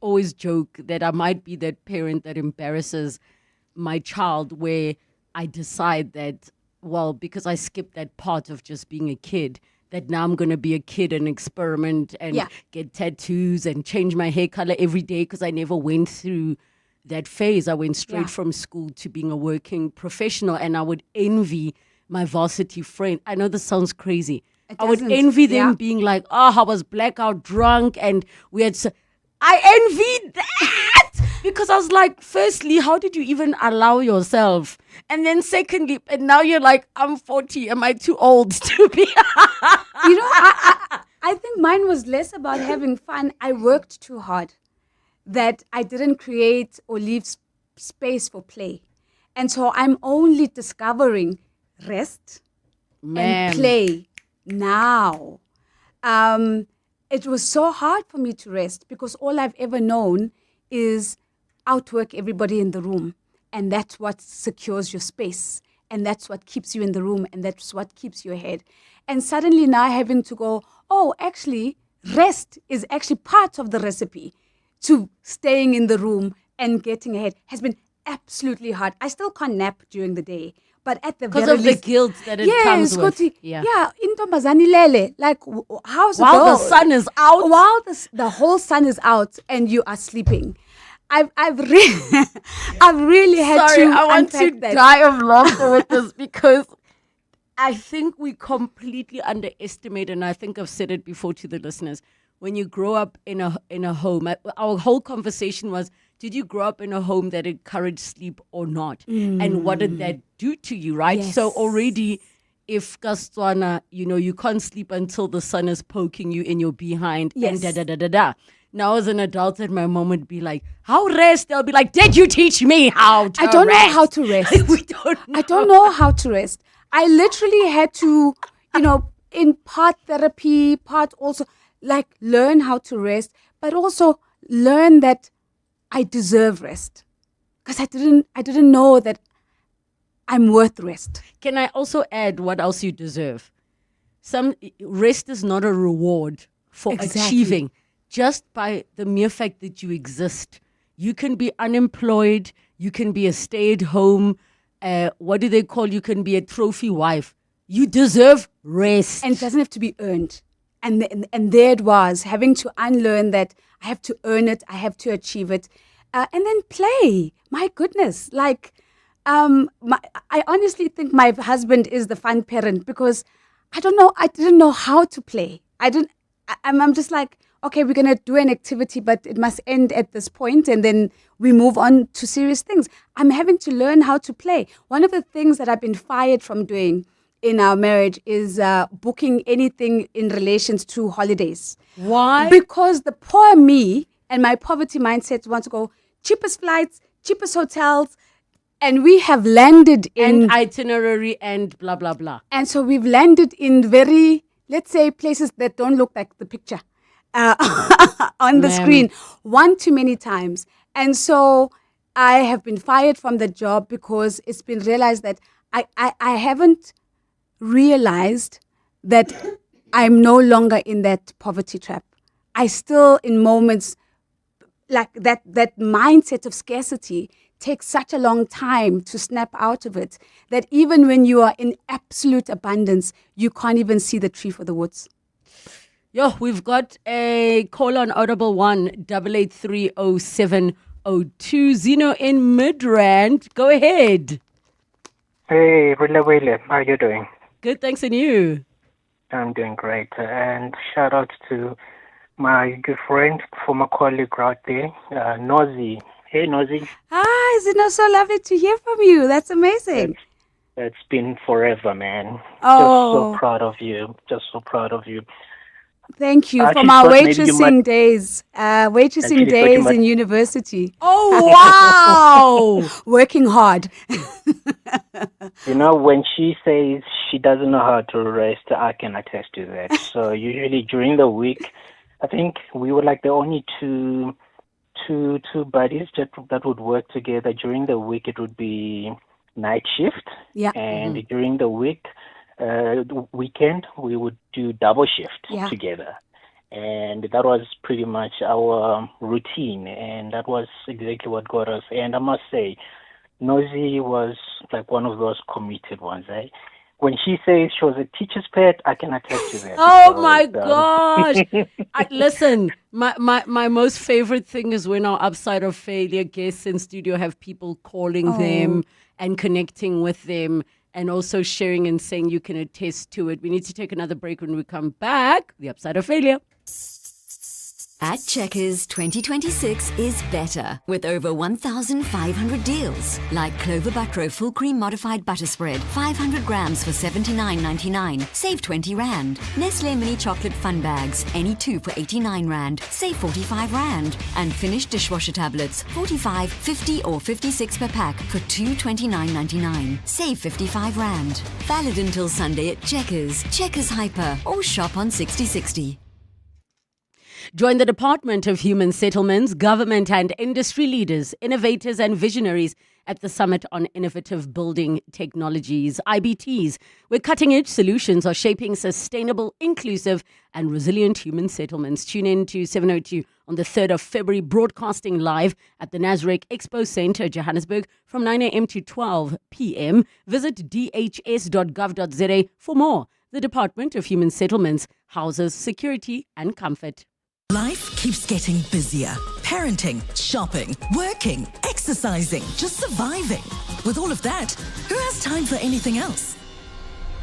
always joke that I might be that parent that embarrasses my child where I decide that, well, because I skipped that part of just being a kid, that now I'm going to be a kid and experiment and get tattoos and change my hair color every day because I never went through that phase. I went straight from school to being a working professional, and I would envy my varsity friend. I know this sounds crazy. I would envy them being like, I was blackout drunk and we had... I envied that because I was like, firstly, how did you even allow yourself? And then secondly, and now you're like, I'm 40. Am I too old to be? I think mine was less about having fun. I worked too hard that I didn't create or leave space for play. And so I'm only discovering rest and play now. It was so hard for me to rest because all I've ever known is outwork everybody in the room. And that's what secures your space. And that's what keeps you in the room. And that's what keeps you ahead. And suddenly now having to go, actually, rest is actually part of the recipe to staying in the room and getting ahead has been absolutely hard. I still can't nap during the day. But at the because very of least, the guilt that it comes with. Yeah, intombazane lele. Like, how's it While go? the sun is out. While the whole sun is out and you are sleeping. I've really had Sorry, to I want to unpack that. die of laughter with this because I think we completely underestimate, and I think I've said it before to the listeners, when you grow up in a home, our whole conversation was, did you grow up in a home that encouraged sleep or not? And what did that do to you, right? Yes. So already, if Kastwana, you can't sleep until the sun is poking you in your behind, Yes. and da-da-da-da-da. Now as an adult, and my mom would be like, how rest? I'll be like, did you teach me how to I don't rest? know how to rest. I don't know how to rest. I literally had to, in part therapy, part also, like, learn how to rest, but also learn that I deserve rest. Because I didn't know that I'm worth rest. Can I also add what else you deserve? Some rest is not a reward for achieving. Just by the mere fact that you exist. You can be unemployed. You can be a stay-at-home. What do they call? You can be a trophy wife. You deserve rest. And it doesn't have to be earned. And there it was, having to unlearn that I have to earn it, I have to achieve it. And then play. My goodness. Like, I honestly think my husband is the fun parent because I didn't know how to play. I'm just like, okay, we're going to do an activity, but it must end at this point, and then we move on to serious things. I'm having to learn how to play. One of the things that I've been fired from doing in our marriage is booking anything in relations to holidays. Why? Because the poor me and my poverty mindset want to go cheapest flights, cheapest hotels, and we have landed in... And itinerary and blah, blah, blah. And so we've landed in very, let's say, places that don't look like the picture. On the screen one too many times. And so I have been fired from the job because it's been realized that I haven't realized that I'm no longer in that poverty trap. I still, in moments like that mindset of scarcity takes such a long time to snap out of it that even when you are in absolute abundance, you can't even see the tree for the woods. Yo, we've got a call on Audible 1-883-0702. Zeno in Midrand. Go ahead. Hey, Relebogile, how are you doing? Good, thanks, and you? I'm doing great. And shout out to my good friend, former colleague out there, Nozi. Hey, Nozi. Hi, Zeno, so lovely to hear from you. That's amazing. It's been forever, man. Oh. Just so proud of you. Just so proud of you. Thank you. I From our waitressing days. Waitressing days in university. Oh, wow. Working hard. When she says she doesn't know how to rest, I can attest to that. So usually during the week, I think we were like the only two buddies that would work together. During the week, it would be night shift. Yeah. And during the week, weekend, we would do double shift together. And that was pretty much our routine. And that was exactly what got us. And I must say, Nozi was like one of those committed ones. When she says she was a teacher's pet, I can attest to that. Oh, my gosh. Listen, my most favorite thing is when our Upside of Failure guests in studio have people calling them and connecting with them and also sharing and saying you can attest to it. We need to take another break. When we come back, the Upside of Failure. At Checkers, 2026 is better with over 1,500 deals. Like Clover Butter Full Cream Modified Butter Spread, 500 grams for $79.99, save 20 Rand. Nestle Mini Chocolate Fun Bags, any 2 for 89 Rand, save 45 Rand. And Finish Dishwasher Tablets, 45, 50 or 56 per pack for $229.99, save 55 Rand. Valid until Sunday at Checkers, Checkers Hyper, or shop on 6060. Join the Department of Human Settlements, government and industry leaders, innovators and visionaries at the Summit on Innovative Building Technologies, IBTs, where cutting-edge solutions are shaping sustainable, inclusive and resilient human settlements. Tune in to 702 on the 3rd of February, broadcasting live at the Nasrec Expo Centre, Johannesburg, from 9 a.m. to 12 p.m. Visit dhs.gov.za for more. The Department of Human Settlements houses security and comfort. Life keeps getting busier. Parenting, shopping, working, exercising, just surviving. With all of that, who has time for anything else?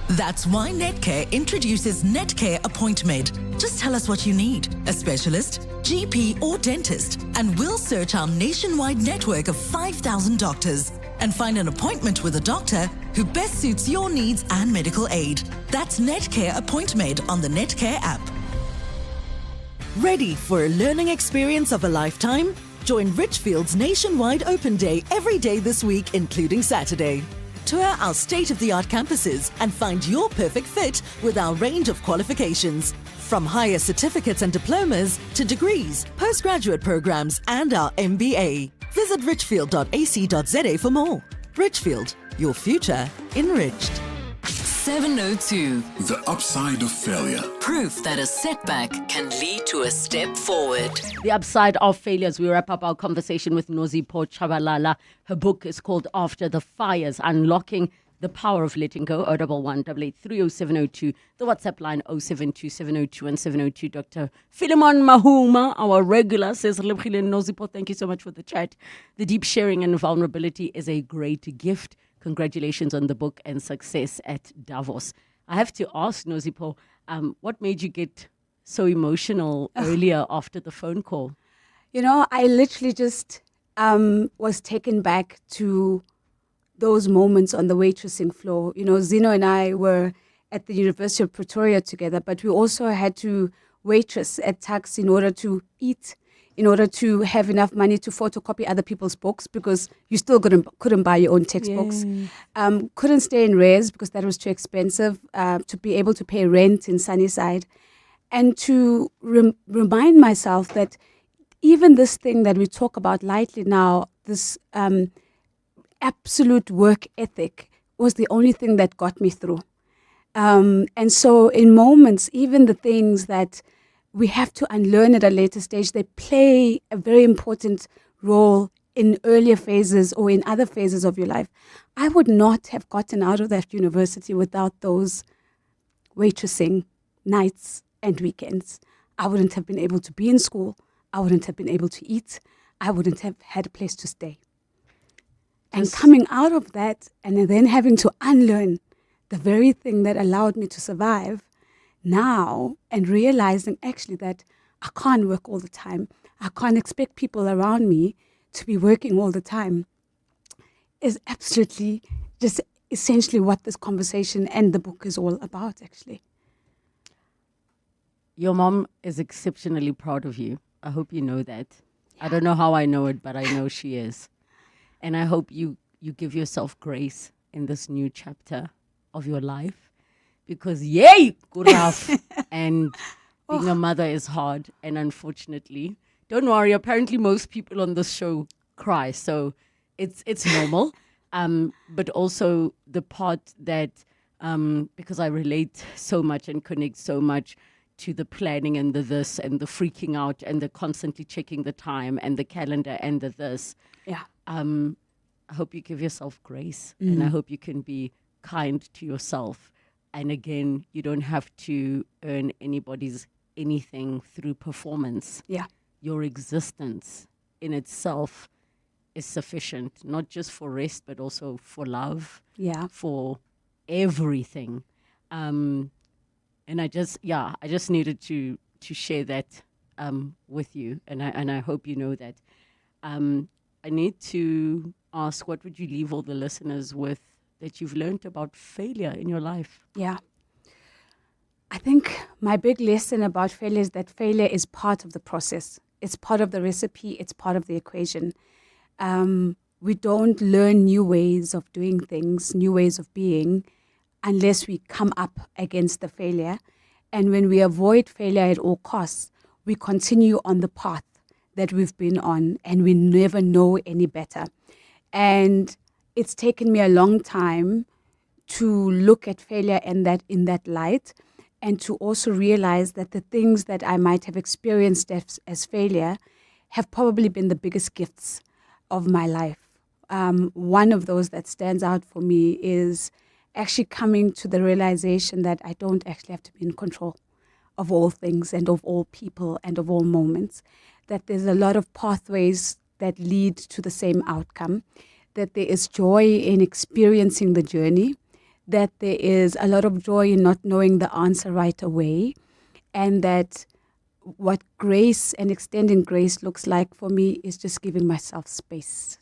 That's why Netcare introduces Netcare Appointmed. Just tell us what you need, a specialist, GP or dentist, and we'll search our nationwide network of 5,000 doctors and find an appointment with a doctor who best suits your needs and medical aid. That's Netcare Appointmed on the Netcare app. Ready for a learning experience of a lifetime? Join Richfield's nationwide open day every day this week, including Saturday. Tour our state-of-the-art campuses and find your perfect fit with our range of qualifications. From higher certificates and diplomas to degrees, postgraduate programs and our MBA. Visit richfield.ac.za for more. Richfield, your future enriched. 702. The upside of failure. Proof that a setback can lead to a step forward. The upside of failures. We wrap up our conversation with Nozipho Tshabalala. Her book is called After the Fires, Unlocking the Power of Letting Go. 011-883-0702. The WhatsApp line 072-702-1702. Dr. Philemon Mahuma, our regular, says, Relebogile Nozipho, thank you so much for the chat. The deep sharing and vulnerability is a great gift. Congratulations on the book and success at Davos. I have to ask, Nozipho, what made you get so emotional earlier after the phone call? You know, I literally just was taken back to those moments on the waitressing floor. You know, Zeno and I were at the University of Pretoria together, but we also had to waitress at Tux in order to eat, in order to have enough money to photocopy other people's books, because you still couldn't buy your own textbooks. Couldn't stay in Res because that was too expensive, to be able to pay rent in Sunnyside. And to remind myself that even this thing that we talk about lightly now, this absolute work ethic, was the only thing that got me through. And so in moments, even the things that we have to unlearn at a later stage, they play a very important role in earlier phases or in other phases of your life. I would not have gotten out of that university without those waitressing nights and weekends. I wouldn't have been able to be in school. I wouldn't have been able to eat. I wouldn't have had a place to stay. And coming out of that and then having to unlearn the very thing that allowed me to survive now, and realizing actually that I can't work all the time. I can't expect people around me to be working all the time, is absolutely just essentially what this conversation and the book is all about, actually. Your mom is exceptionally proud of you. I hope you know that. Yeah. I don't know how I know it, but I know she is. And I hope you give yourself grace in this new chapter of your life. Because yay, good rough. And being a mother is hard. And unfortunately, don't worry, apparently most people on this show cry. So it's normal. But also the part that, because I relate so much and connect so much to the planning and the this and the freaking out and the constantly checking the time and the calendar and the this. Yeah. I hope you give yourself grace. And I hope you can be kind to yourself. And again, you don't have to earn anybody's anything through performance. Yeah. Your existence in itself is sufficient, not just for rest, but also for love. Yeah. For everything. And I just needed to share that with you. And I hope you know that. I need to ask, what would you leave all the listeners with that you've learned about failure in your life? Yeah. I think my big lesson about failure is that failure is part of the process. It's part of the recipe. It's part of the equation. We don't learn new ways of doing things, new ways of being, unless we come up against the failure. And when we avoid failure at all costs, we continue on the path that we've been on, and we never know any better. And it's taken me a long time to look at failure in that light, and to also realize that the things that I might have experienced as failure have probably been the biggest gifts of my life. One of those that stands out for me is actually coming to the realization that I don't actually have to be in control of all things and of all people and of all moments, that there's a lot of pathways that lead to the same outcome, that there is joy in experiencing the journey, that there is a lot of joy in not knowing the answer right away, and that what grace and extending grace looks like for me is just giving myself space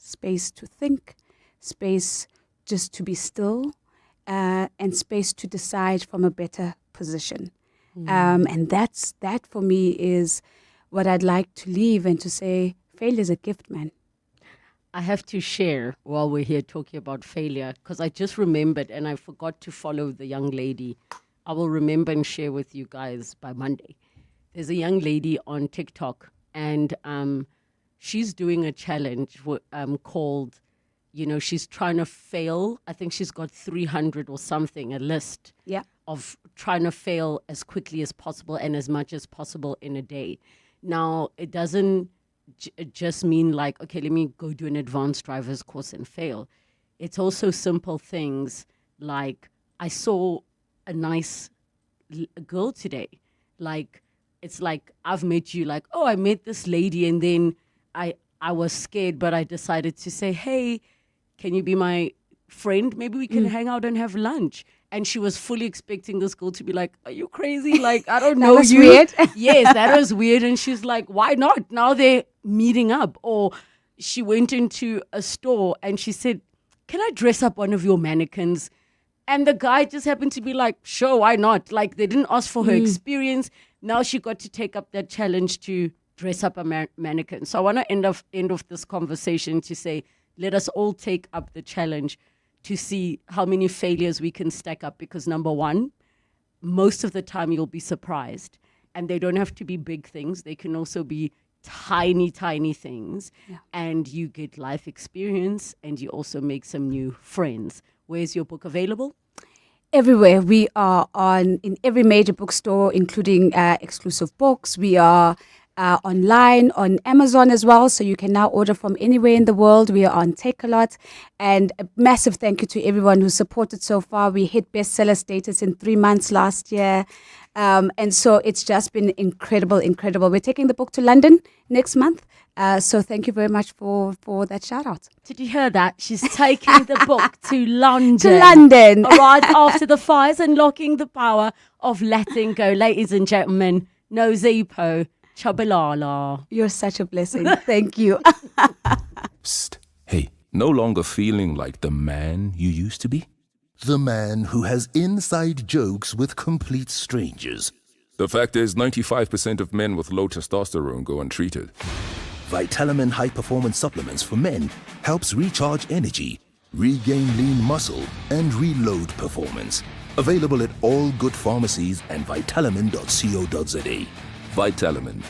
to think, space just to be still, and space to decide from a better position. And that for me is what I'd like to leave and to say, failure is a gift, man. I have to share while we're here talking about failure, because I just remembered and I forgot to follow the young lady. I will remember and share with you guys by Monday. There's a young lady on TikTok, and she's doing a challenge called, she's trying to fail. I think she's got 300 or something, a list of trying to fail as quickly as possible and as much as possible in a day. Now, it doesn't just mean like, okay, let me go do an advanced driver's course and fail. It's also simple things like, I saw a nice girl today. Like, it's like, I've met you, like, oh, I met this lady, and then I was scared, but I decided to say, hey, can you be my friend? Maybe we can hang out and have lunch. And she was fully expecting this girl to be like, are you crazy? Like, I don't know was you. Weird. Yes, that was weird. And she's like, why not? Now they're meeting up. Or she went into a store and she said, can I dress up one of your mannequins? And the guy just happened to be like, sure, why not? Like, they didn't ask for her experience. Now she got to take up that challenge to dress up a mannequin. So I want to end off this conversation to say, let us all take up the challenge to see how many failures we can stack up. Because number one, most of the time you'll be surprised. And they don't have to be big things. They can also be tiny, tiny things. Yeah. And you get life experience, and you also make some new friends. Where's your book available? Everywhere. We are in every major bookstore, including exclusive books. We are online on Amazon as well, so you can now order from anywhere in the world. We are on Takealot, and a massive thank you to everyone who supported so far. We hit bestseller status in 3 months last year, and so it's just been incredible. We're taking the book to London next month, so thank you very much for that shout out. Did you hear that? She's taking the book to London. To London. Right after the fires, unlocking the power of letting go. Ladies and gentlemen, Nozipho Tshabalala. You're such a blessing. Thank you. Psst. Hey, no longer feeling like the man you used to be? The man who has inside jokes with complete strangers. The fact is, 95% of men with low testosterone go untreated. Vitamin High Performance Supplements for men helps recharge energy, regain lean muscle, and reload performance. Available at all good pharmacies and Vitalamin.co.za. Vitalamin.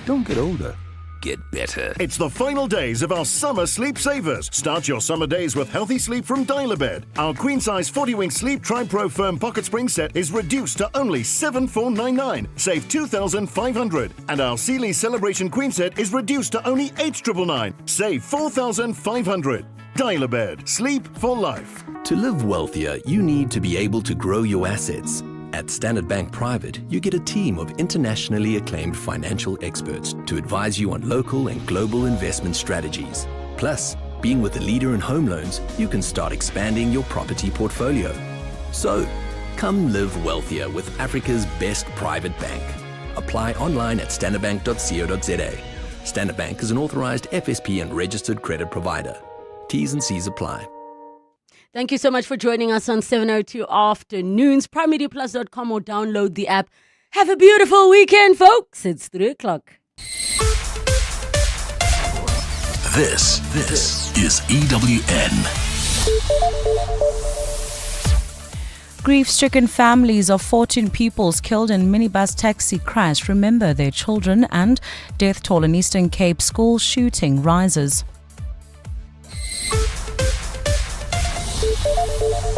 Don't get older. Get better. It's the final days of our summer sleep savers. Start your summer days with healthy sleep from Dial-A-Bed. Our queen-size 40-wing Sleep Tri-Pro Firm Pocket Spring set is reduced to only $7,499. Save $2,500. And our Sealy Celebration Queen set is reduced to only $8,999. Save $4,500. Dial-A-Bed. Sleep for life. To live wealthier, you need to be able to grow your assets. At Standard Bank Private, you get a team of internationally acclaimed financial experts to advise you on local and global investment strategies. Plus, being with a leader in home loans, you can start expanding your property portfolio. So, come live wealthier with Africa's best private bank. Apply online at standardbank.co.za. Standard Bank is an authorized FSP and registered credit provider. T's and C's apply. Thank you so much for joining us on 702 Afternoons. PrimeMediaPlus.com or download the app. Have a beautiful weekend, folks. It's 3 o'clock. This is EWN. grief-stricken families of 14 pupils killed in minibus taxi crash remember their children, and death toll in Eastern Cape school shooting rises.